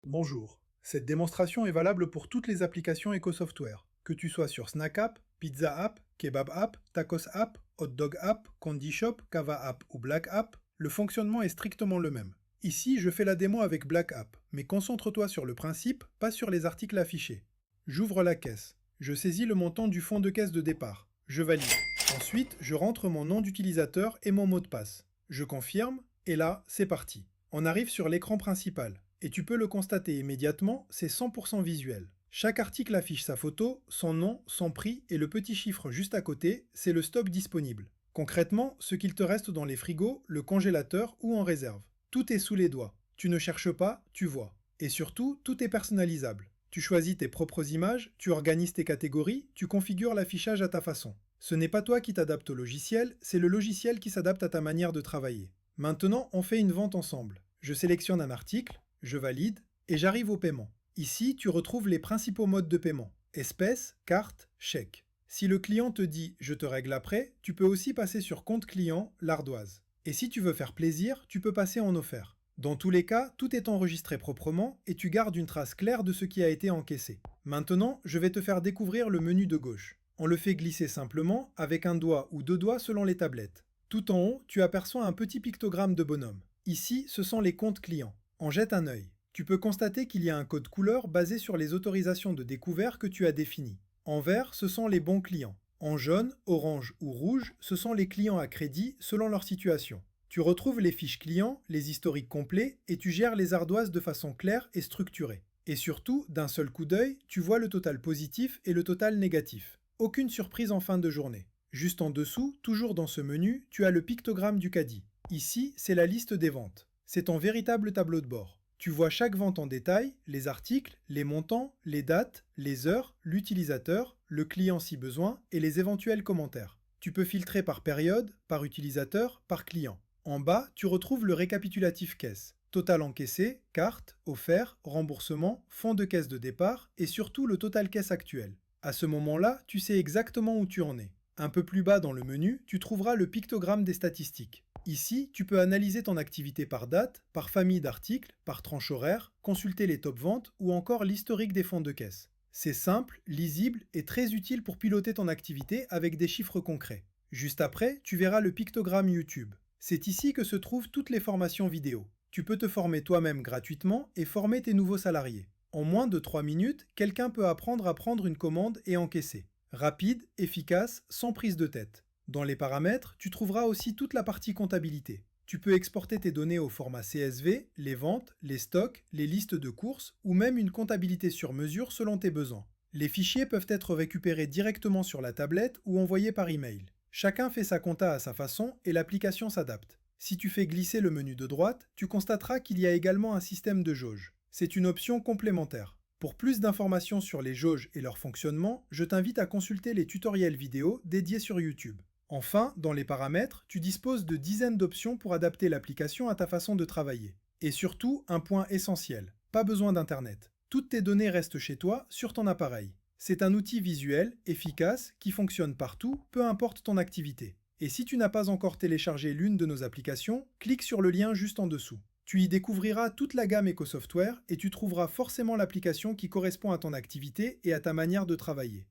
Bonjour. Cette démonstration est valable pour toutes les applications EcoSoftware, que tu sois sur Snack App, Pizza App, Kebab App, Tacos App, Hot Dog App, Candy Shop, Kava App ou Black App, le fonctionnement est strictement le même. Ici, je fais la démo avec Black App, mais concentre-toi sur le principe, pas sur les articles affichés. J'ouvre la caisse. Je saisis le montant du fond de caisse de départ. Je valide. Ensuite, je rentre mon nom d'utilisateur et mon mot de passe. Je confirme, et là, c'est parti. On arrive sur l'écran principal. Et tu peux le constater immédiatement, c'est 100% visuel. Chaque article affiche sa photo, son nom, son prix et le petit chiffre juste à côté, c'est le stock disponible. Concrètement, ce qu'il te reste dans les frigos, le congélateur ou en réserve. Tout est sous les doigts. Tu ne cherches pas, tu vois. Et surtout, tout est personnalisable. Tu choisis tes propres images, tu organises tes catégories, tu configures l'affichage à ta façon. Ce n'est pas toi qui t'adaptes au logiciel, c'est le logiciel qui s'adapte à ta manière de travailler. Maintenant, on fait une vente ensemble. Je sélectionne un article, je valide, et j'arrive au paiement. Ici, tu retrouves les principaux modes de paiement: espèces, carte, chèque. Si le client te dit «je te règle après», tu peux aussi passer sur compte client, l'ardoise. Et si tu veux faire plaisir, tu peux passer en offert. Dans tous les cas, tout est enregistré proprement et tu gardes une trace claire de ce qui a été encaissé. Maintenant, je vais te faire découvrir le menu de gauche. On le fait glisser simplement avec un doigt ou deux doigts selon les tablettes. Tout en haut, tu aperçois un petit pictogramme de bonhomme. Ici, ce sont les comptes clients. En jette un œil. Tu peux constater qu'il y a un code couleur basé sur les autorisations de découvert que tu as définies. En vert, ce sont les bons clients. En jaune, orange ou rouge, ce sont les clients à crédit selon leur situation. Tu retrouves les fiches clients, les historiques complets et tu gères les ardoises de façon claire et structurée. Et surtout, d'un seul coup d'œil, tu vois le total positif et le total négatif. Aucune surprise en fin de journée. Juste en dessous, toujours dans ce menu, tu as le pictogramme du caddie. Ici, c'est la liste des ventes. C'est ton véritable tableau de bord. Tu vois chaque vente en détail, les articles, les montants, les dates, les heures, l'utilisateur, le client si besoin et les éventuels commentaires. Tu peux filtrer par période, par utilisateur, par client. En bas, tu retrouves le récapitulatif caisse. Total encaissé, carte, offert, remboursement, fonds de caisse de départ et surtout le total caisse actuel. À ce moment-là, tu sais exactement où tu en es. Un peu plus bas dans le menu, tu trouveras le pictogramme des statistiques. Ici, tu peux analyser ton activité par date, par famille d'articles, par tranche horaire, consulter les top ventes ou encore l'historique des fonds de caisse. C'est simple, lisible et très utile pour piloter ton activité avec des chiffres concrets. Juste après, tu verras le pictogramme YouTube. C'est ici que se trouvent toutes les formations vidéo. Tu peux te former toi-même gratuitement et former tes nouveaux salariés. En moins de 3 minutes, quelqu'un peut apprendre à prendre une commande et encaisser. Rapide, efficace, sans prise de tête. Dans les paramètres, tu trouveras aussi toute la partie comptabilité. Tu peux exporter tes données au format CSV, les ventes, les stocks, les listes de courses ou même une comptabilité sur mesure selon tes besoins. Les fichiers peuvent être récupérés directement sur la tablette ou envoyés par email. Chacun fait sa compta à sa façon et l'application s'adapte. Si tu fais glisser le menu de droite, tu constateras qu'il y a également un système de jauge. C'est une option complémentaire. Pour plus d'informations sur les jauges et leur fonctionnement, je t'invite à consulter les tutoriels vidéo dédiés sur YouTube. Enfin, dans les paramètres, tu disposes de dizaines d'options pour adapter l'application à ta façon de travailler. Et surtout, un point essentiel, pas besoin d'Internet. Toutes tes données restent chez toi, sur ton appareil. C'est un outil visuel, efficace, qui fonctionne partout, peu importe ton activité. Et si tu n'as pas encore téléchargé l'une de nos applications, clique sur le lien juste en dessous. Tu y découvriras toute la gamme EcoSoftware et tu trouveras forcément l'application qui correspond à ton activité et à ta manière de travailler.